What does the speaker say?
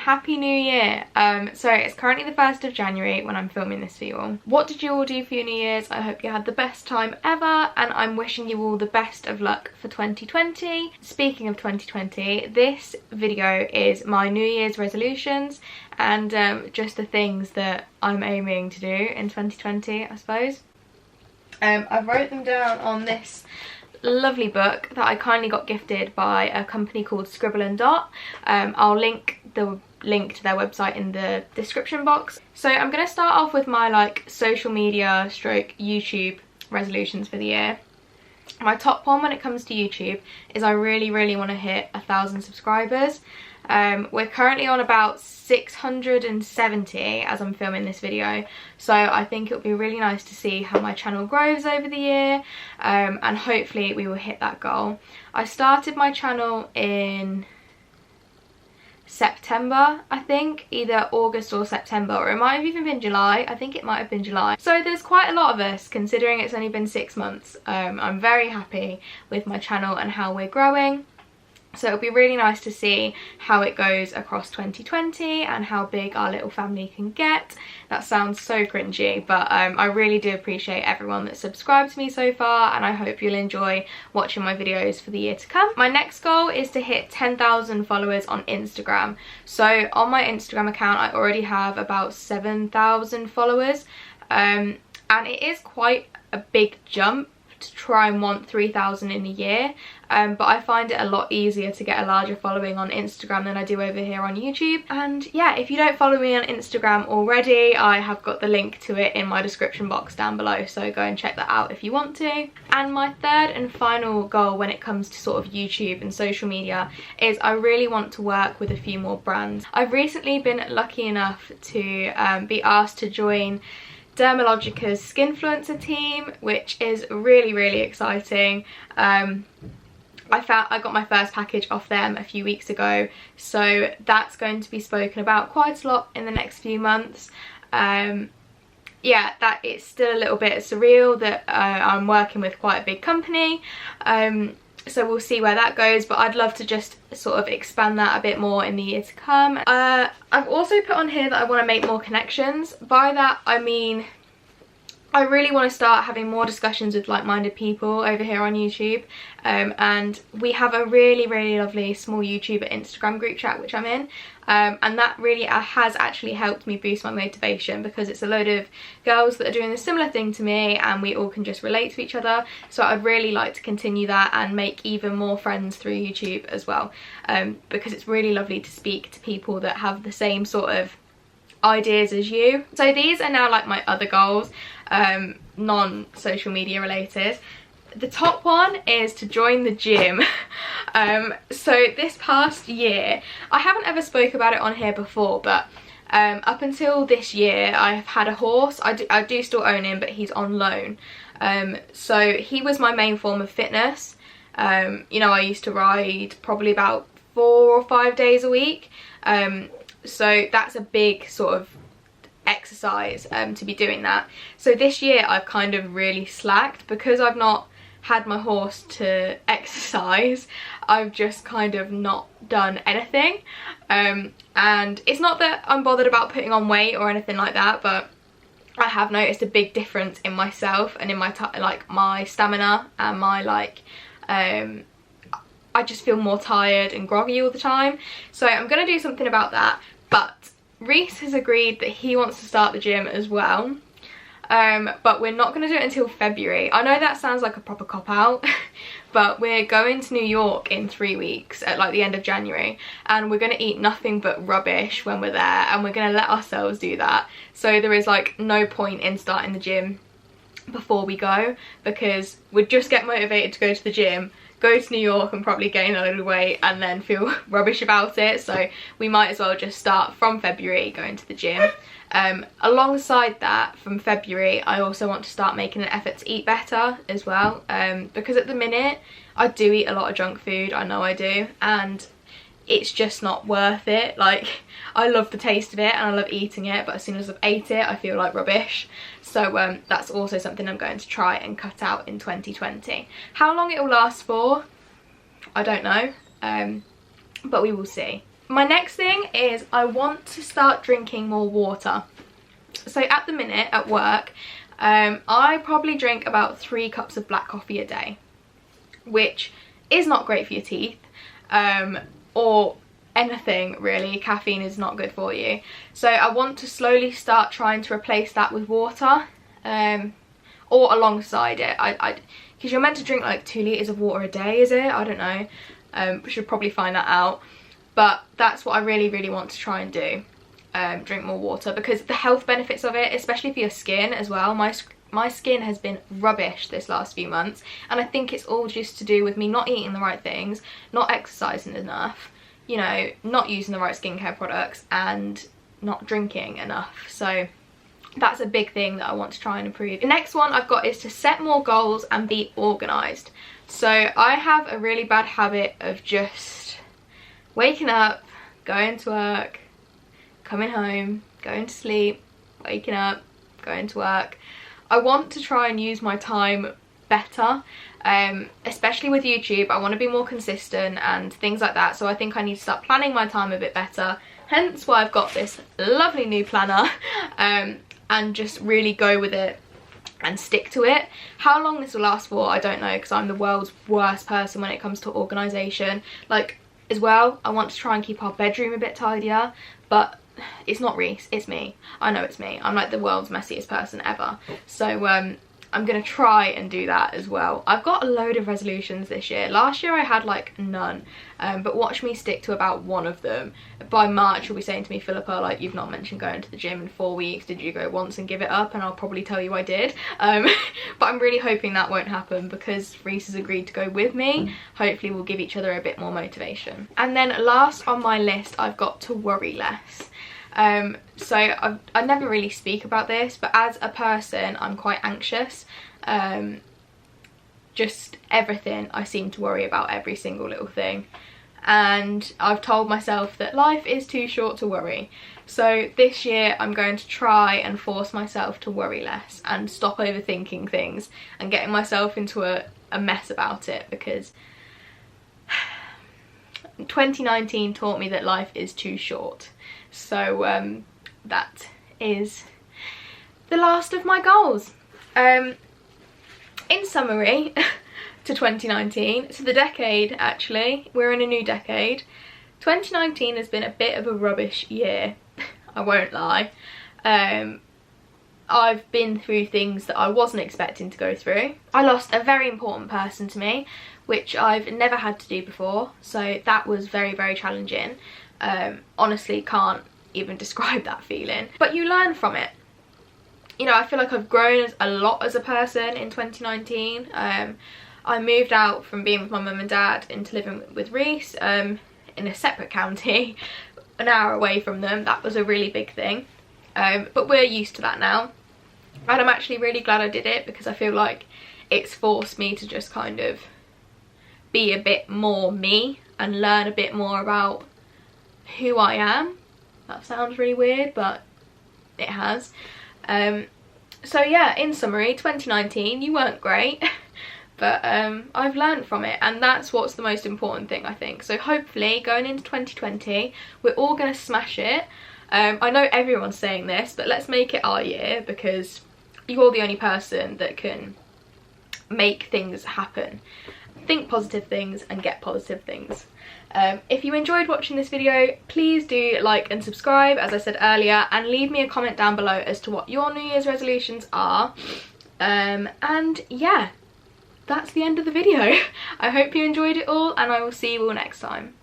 happy new year. So it's currently the 1st of January when I'm filming this for you all. What did you all do for your New Year's? I hope you had the best time ever, and I'm wishing you all the best of luck for 2020. Speaking of 2020, this video is my New Year's resolutions and just the things that I'm aiming to do in 2020, I suppose. I've wrote them down on this lovely book that I kindly got gifted by a company called Scribble and Dot. I'll link the link to their website in the description box. So I'm going to start off with my like social media stroke YouTube resolutions for the year. My top one when it comes to YouTube is I really want to hit 1,000 subscribers. We're currently on about 670 as I'm filming this video, so I think it'll be really nice to see how my channel grows over the year, and hopefully we will hit that goal. I started my channel in September, I think, either August or September, or it might have even been July. I think it might have been July. So there's quite a lot of us considering it's only been 6 months. I'm very happy with my channel and how we're growing. So it'll be really nice to see how it goes across 2020 and how big our little family can get. That sounds so cringy, but I really do appreciate everyone that subscribed to me so far, and I hope you'll enjoy watching my videos for the year to come. My next goal is to hit 10,000 followers on Instagram. So on my Instagram account I already have about 7,000 followers, and it is quite a big jump to try and want 3,000 in a year, but I find it a lot easier to get a larger following on Instagram than I do over here on YouTube. And yeah, if you don't follow me on Instagram already, I have got the link to it in my description box down below, so go and check that out if you want to. And my third and final goal when it comes to sort of YouTube and social media is I really want to work with a few more brands. I've recently been lucky enough to be asked to join Dermalogica's Skinfluencer team, which is really exciting. I got my first package off them a few weeks ago, so that's going to be spoken about quite a lot in the next few months. Yeah, that it's still a little bit surreal that I'm working with quite a big company, so we'll see where that goes, but I'd love to just sort of expand that a bit more in the year to come. I've also put on here that I want to make more connections. By that I mean I really want to start having more discussions with like-minded people over here on YouTube, and we have a really lovely small YouTuber Instagram group chat which I'm in, and that really has actually helped me boost my motivation, because it's a load of girls that are doing a similar thing to me and we all can just relate to each other. So I'd really like to continue that and make even more friends through YouTube as well, because it's really lovely to speak to people that have the same sort of ideas as you. So these are now like my other goals, non-social media related. The top one is to join the gym. So this past year, I haven't ever spoke about it on here before, but up until this year I've had a horse. I do still own him, but he's on loan. So he was my main form of fitness. You know, I used to ride probably about 4 or 5 days a week. So that's a big sort of exercise to be doing that. So this year I've kind of really slacked because I've not had my horse to exercise. I've just kind of not done anything, and it's not that I'm bothered about putting on weight or anything like that, but I have noticed a big difference in myself and in my my stamina and my I just feel more tired and groggy all the time. So I'm going to do something about that. But Reese has agreed that he wants to start the gym as well, but we're not going to do it until February. I know that sounds like a proper cop-out, but we're going to New York in 3 weeks at like the end of January, and we're going to eat nothing but rubbish when we're there, and we're going to let ourselves do that. So there is like no point in starting the gym before we go, because we'd just get motivated to go to the gym, go to New York and probably gain a load of weight and then feel rubbish about it. So we might as well just start from February going to the gym. Alongside that, from February I also want to start making an effort to eat better as well, because at the minute I do eat a lot of junk food, I know I do, and it's just not worth it. Like, I love the taste of it and I love eating it, but as soon as I've ate it I feel like rubbish. So that's also something I'm going to try and cut out in 2020. How long it will last for, I don't know, but we will see. My next thing is I want to start drinking more water. So at the minute at work, I probably drink about 3 cups of black coffee a day, which is not great for your teeth, or anything really. Caffeine is not good for you. So I want to slowly start trying to replace that with water, or alongside it. Because you're meant to drink like 2 litres of water a day, is it? I don't know. We should probably find that out. But that's what I really want to try and do. Drink more water, because the health benefits of it, especially for your skin as well. My skin has been rubbish this last few months, and I think it's all just to do with me not eating the right things, not exercising enough, you know, not using the right skincare products, and not drinking enough. So that's a big thing that I want to try and improve. The next one I've got is to set more goals and be organised. So I have a really bad habit of just waking up, going to work, coming home, going to sleep, waking up, going to work. I want to try and use my time better, especially with YouTube. I want to be more consistent and things like that, so I think I need to start planning my time a bit better, hence why I've got this lovely new planner, and just really go with it and stick to it. How long this will last for, I don't know, because I'm the world's worst person when it comes to organisation. Like, as well, I want to try and keep our bedroom a bit tidier, but it's not Reese, it's me. I know it's me. I'm like the world's messiest person ever. So I'm gonna try and do that as well. I've got a load of resolutions this year. Last year I had like none, but watch me stick to about one of them. By March you'll be saying to me, Philippa, like, you've not mentioned going to the gym in 4 weeks. Did you go once and give it up? And I'll probably tell you I did. But I'm really hoping that won't happen, because Reese has agreed to go with me. Hopefully we'll give each other a bit more motivation. And then last on my list, I've got to worry less. So I never really speak about this, but as a person I'm quite anxious. Just everything, I seem to worry about every single little thing, and I've told myself that life is too short to worry. So this year I'm going to try and force myself to worry less and stop overthinking things and getting myself into a mess about it, because 2019 taught me that life is too short. So that is the last of my goals. In summary, to 2019, so the decade, actually, we're in a new decade. 2019 has been a bit of a rubbish year, I won't lie. I've been through things that I wasn't expecting to go through. I lost a very important person to me, which I've never had to do before, so that was very challenging. Honestly, can't even describe that feeling, but you learn from it. You know, I feel like I've grown a lot as a person in 2019. I moved out from being with my mum and dad into living with Reese in a separate county, an hour away from them. That was a really big thing, but we're used to that now, and I'm actually really glad I did it, because I feel like it's forced me to just kind of be a bit more me and learn a bit more about who I am. That sounds really weird, but it has. So yeah, in summary, 2019, you weren't great, but I've learned from it, and that's what's the most important thing, I think. So hopefully going into 2020 we're all gonna smash it. I know everyone's saying this, but let's make it our year, because you're the only person that can make things happen. Think positive things and get positive things. If you enjoyed watching this video, please do like and subscribe, as I said earlier, and leave me a comment down below as to what your New Year's resolutions are. And yeah, that's the end of the video. I hope you enjoyed it all, and I will see you all next time.